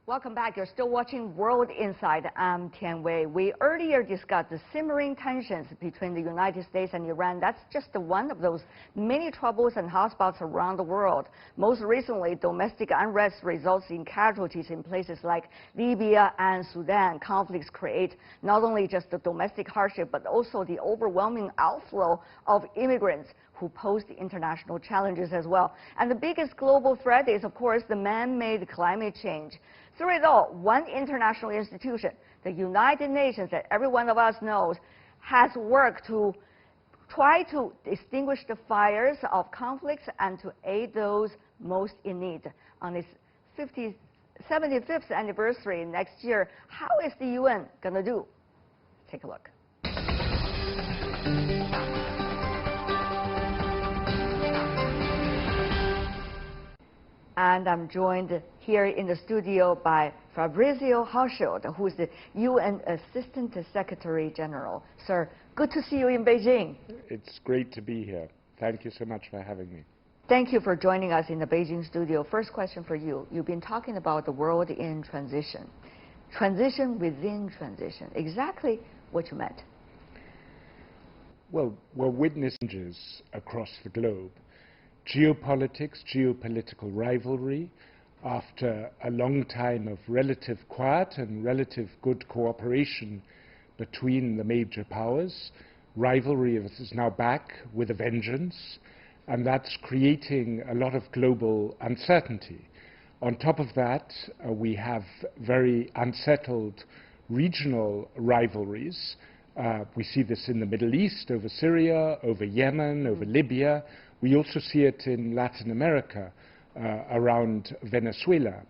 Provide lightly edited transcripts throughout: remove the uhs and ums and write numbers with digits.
Welcome back. You're still watching World Inside. I'm Tian Wei. We earlier discussed the simmering tensions between the United States and Iran. That's just one of those many troubles and hotspots around the world. Most recently, domestic unrest results in casualties in places like Libya and Sudan. Conflicts create not only just the domestic hardship, but also the overwhelming outflow of immigrants who pose the international challenges as well. And the biggest global threat is, of course, the man-made climate change. Through it all, one international institution, the United Nations, that every one of us knows, has worked to try to extinguish the fires of conflicts and to aid those most in need. On its 75th anniversary next year, how is the UN going to do? Take a look. And I'm joined here in the studio by Fabrizio Hochschild, who is the UN Assistant Secretary General. Sir, good to see you in Beijing. It's great to be here. Thank you so much for having me. Thank you for joining us in the Beijing studio. First question for you. You've been talking about the world in transition. Transition within transition. Exactly what you meant. Well, we're witnessing changes across the globe. Geopolitics, geopolitical rivalry, after a long time of relative quiet and relative good cooperation between the major powers, rivalry is now back with a vengeance, and that's creating a lot of global uncertainty. On top of that, we have very unsettled regional rivalries. We see this in the Middle East, over Syria, over Yemen, over Libya. We also see it in Latin America, around Venezuela.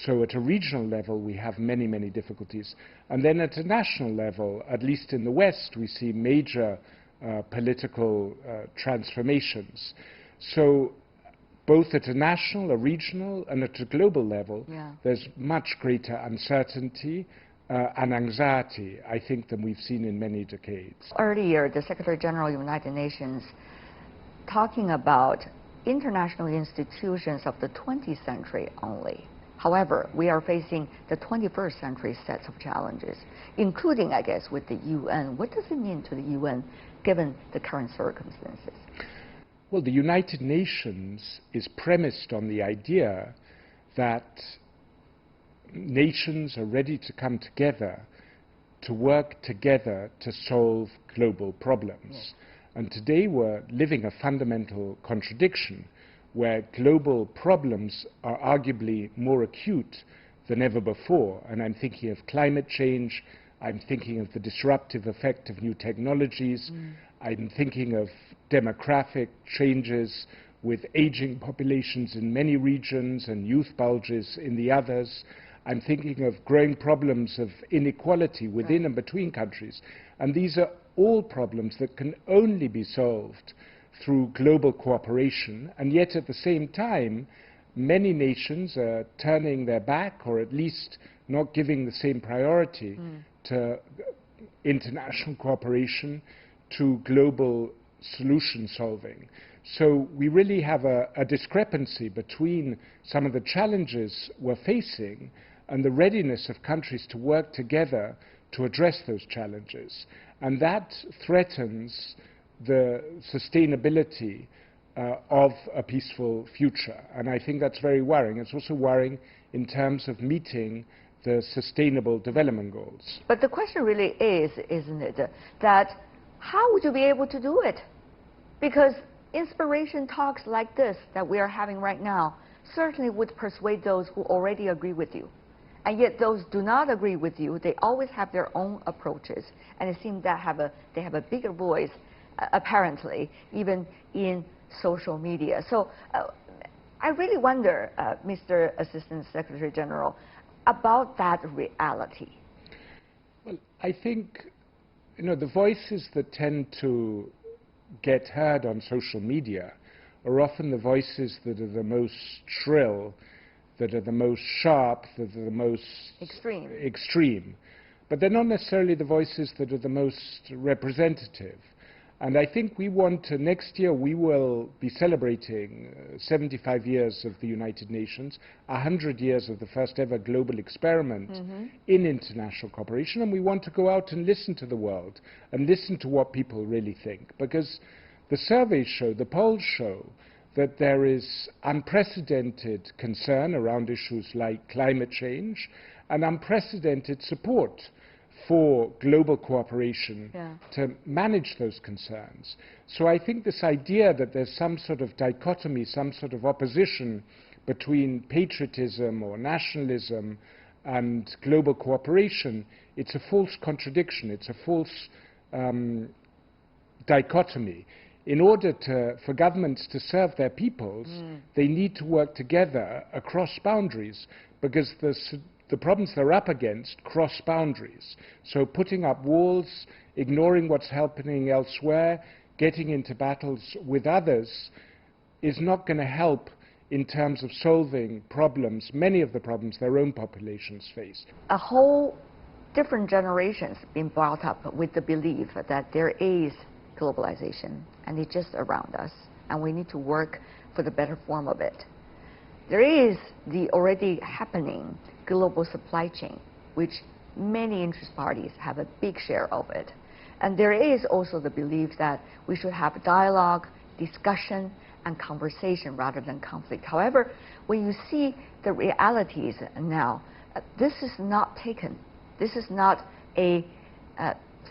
So at a regional level, we have many, many difficulties. And then at a national level, at least in the West, we see major political transformations. So both at a national, a regional, and at a global level, there's much greater uncertainty and anxiety, I think, than we've seen in many decades. Earlier, the Secretary General of the United Nations talking about international institutions of the 20th century only. However, we are facing the 21st century sets of challenges, including, I guess, with the UN. What does it mean to the UN, given the current circumstances? Well, the United Nations is premised on the idea that nations are ready to come together to work together to solve global problems. Yes. And today we're living a fundamental contradiction where global problems are arguably more acute than ever before. And I'm thinking of climate change, I'm thinking of the disruptive effect of new technologies, I'm thinking of demographic changes with aging populations in many regions and youth bulges in the others. I'm thinking of growing problems of inequality within and between countries. And these are all problems that can only be solved through global cooperation, and yet at the same time, many nations are turning their back, or at least not giving the same priority to international cooperation, to global solution solving. So we really have a discrepancy between some of the challenges we're facing and the readiness of countries to work together to address those challenges. And that threatens the sustainability of a peaceful future. And I think that's very worrying. It's also worrying in terms of meeting the Sustainable Development Goals. But the question really is, isn't it, that how would you be able to do it? Because inspiration talks like this that we are having right now certainly would persuade those who already agree with you. And yet those do not agree with you, they always have their own approaches. And it seems that they have a bigger voice, apparently, even in social media. So I really wonder, Mr. Assistant Secretary General, about that reality. Well, I think, the voices that tend to get heard on social media are often the voices that are the most shrill, that are the most sharp, that are the most extreme. But they're not necessarily the voices that are the most representative. And I think we want to, next year we will be celebrating 75 years of the United Nations, 100 years of the first ever global experiment in international cooperation, and we want to go out and listen to the world and listen to what people really think. Because the surveys show, the polls show, that there is unprecedented concern around issues like climate change and unprecedented support for global cooperation to manage those concerns. So I think this idea that there's some sort of dichotomy, some sort of opposition between patriotism or nationalism and global cooperation, it's a false contradiction, it's a false dichotomy. In order for governments to serve their peoples, they need to work together across boundaries, because the problems they're up against cross boundaries. So putting up walls, ignoring what's happening elsewhere, getting into battles with others is not going to help in terms of solving problems, many of the problems their own populations face. A whole different generations being brought up with the belief that there is globalization and it's just around us and we need to work for the better form of it. There is the already happening global supply chain, which many interest parties have a big share of it. And there is also the belief that we should have dialogue, discussion, and conversation rather than conflict. However, when you see the realities now, this is not taken. This is not a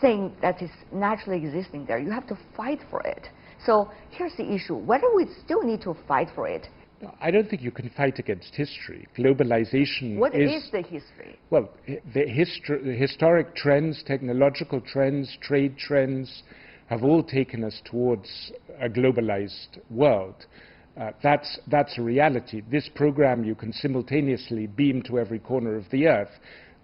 thing that is naturally existing there. You have to fight for it. So here's the issue. Whether we still need to fight for it. I don't think you can fight against history. Globalization What is the history? Well, the historic trends, technological trends, trade trends have all taken us towards a globalized world. That's a reality. This program you can simultaneously beam to every corner of the earth.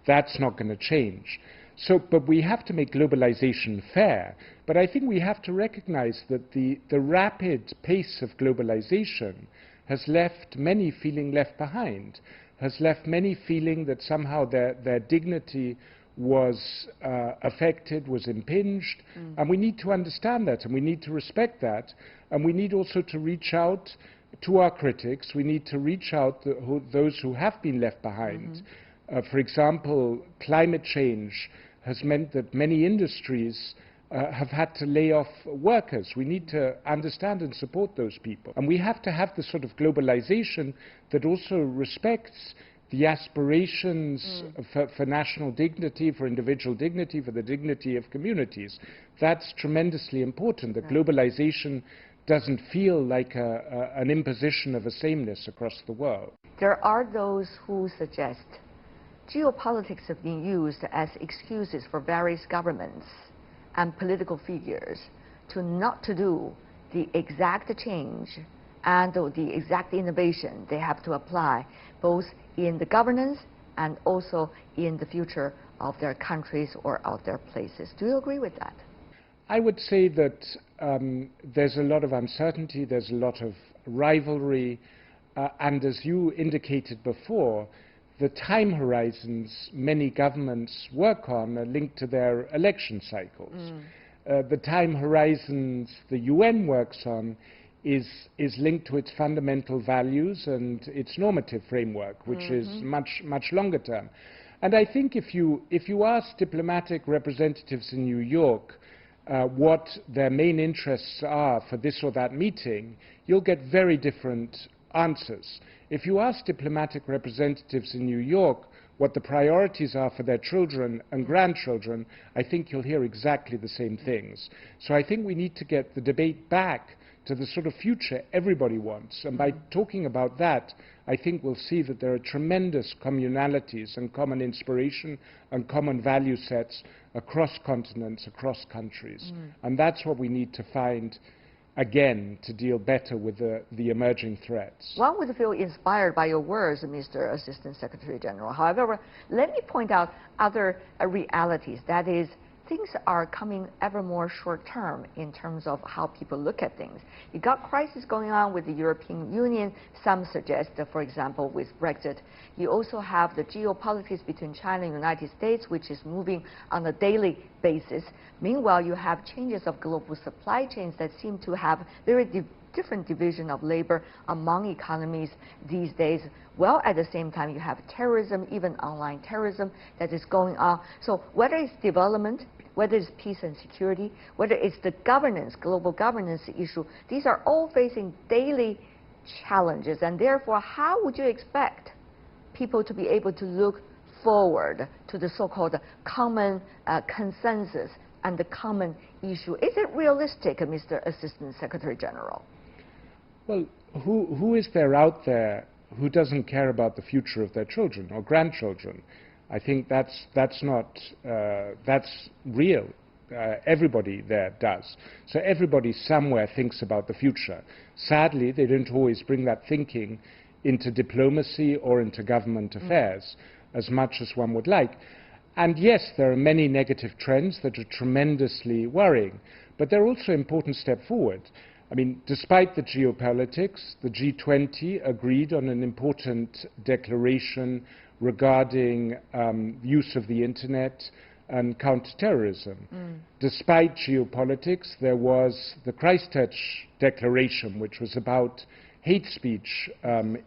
That's not going to change. So, but we have to make globalization fair. But I think we have to recognize that the rapid pace of globalization has left many feeling left behind, has left many feeling that somehow their dignity was affected, was impinged, and we need to understand that, and we need to respect that, and we need also to reach out to our critics, we need to reach out to those who have been left behind. For example, climate change has meant that many industries have had to lay off workers. We need to understand and support those people. And we have to have the sort of globalization that also respects the aspirations for national dignity, for individual dignity, for the dignity of communities. That's tremendously important, that globalization doesn't feel like an imposition of a sameness across the world. There are those who suggest geopolitics have been used as excuses for various governments and political figures to not to do the exact change and the exact innovation they have to apply, both in the governance and also in the future of their countries or of their places. Do you agree with that? I would say that there's a lot of uncertainty, there's a lot of rivalry, and as you indicated before, the time horizons many governments work on are linked to their election cycles. The time horizons the UN works on is linked to its fundamental values and its normative framework, which is much longer term. And I think if you ask diplomatic representatives in New York what their main interests are for this or that meeting, you'll get very different answers. If you ask diplomatic representatives in New York what the priorities are for their children and grandchildren, I think you'll hear exactly the same things. So I think we need to get the debate back to the sort of future everybody wants. And by talking about that, I think we'll see that there are tremendous communalities and common inspiration and common value sets across continents, across countries. And that's what we need to find again to deal better with the emerging threats. One would feel inspired by your words, Mr. Assistant Secretary General. However, let me point out other realities. That is, things are coming ever more short-term in terms of how people look at things. You got crisis going on with the European Union. Some suggest that, for example, with Brexit. You also have the geopolitics between China and the United States, which is moving on a daily basis. Meanwhile, you have changes of global supply chains that seem to have very different division of labor among economies these days. Well, at the same time, you have terrorism, even online terrorism, that is going on. So whether it's development, whether it's peace and security, whether it's the governance, global governance issue, these are all facing daily challenges. And therefore, how would you expect people to be able to look forward to the so-called common consensus and the common issue? Is it realistic, Mr. Assistant Secretary General? Well, who is there out there who doesn't care about the future of their children or grandchildren? I think that's real. Everybody there does. So everybody somewhere thinks about the future. Sadly, they don't always bring that thinking into diplomacy or into government affairs as much as one would like. And yes, there are many negative trends that are tremendously worrying, but there are also important steps forward. I mean, despite the geopolitics, the G20 agreed on an important declaration regarding use of the internet and counterterrorism. Despite geopolitics, there was the Christchurch Declaration, which was about hate speech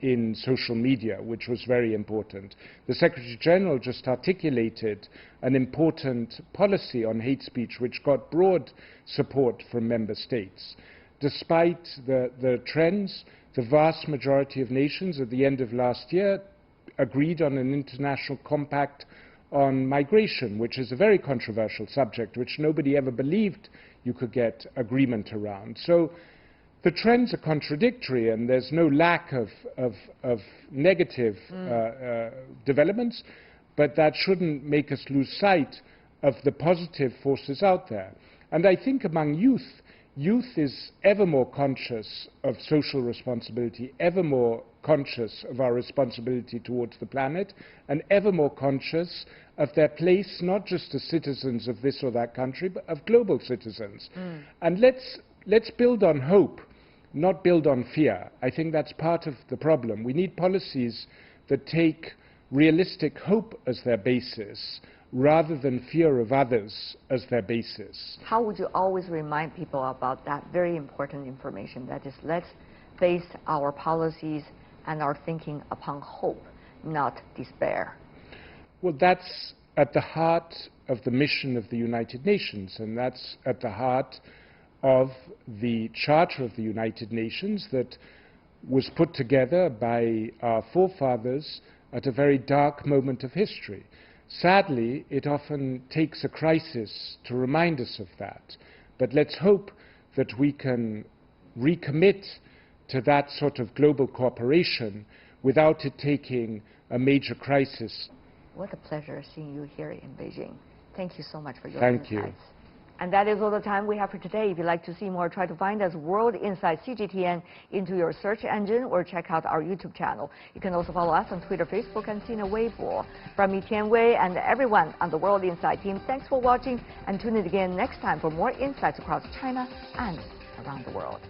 in social media, which was very important. The Secretary General just articulated an important policy on hate speech, which got broad support from member states. Despite the trends, the vast majority of nations at the end of last year agreed on an international compact on migration, which is a very controversial subject, which nobody ever believed you could get agreement around. So the trends are contradictory, and there's no lack of negative developments, but that shouldn't make us lose sight of the positive forces out there. And I think among youth is ever more conscious of social responsibility, ever more conscious of our responsibility towards the planet, and ever more conscious of their place not just as citizens of this or that country, but of global citizens. And let's build on hope, not build on fear. I think that's part of the problem. We need policies that take realistic hope as their basis, rather than fear of others as their basis. How would you always remind people about that very important information? That is, let's base our policies and our thinking upon hope, not despair. Well, that's at the heart of the mission of the United Nations, and that's at the heart of the Charter of the United Nations that was put together by our forefathers at a very dark moment of history. Sadly, it often takes a crisis to remind us of that. But let's hope that we can recommit to that sort of global cooperation without it taking a major crisis. What a pleasure seeing you here in Beijing. Thank you so much for your insights. Thank you. And that is all the time we have for today. If you'd like to see more, try to find us World Insight CGTN into your search engine or check out our YouTube channel. You can also follow us on Twitter, Facebook, and Sina Weibo. From me, Tian Wei, and everyone on the World Insight team, thanks for watching, and tune in again next time for more insights across China and around the world.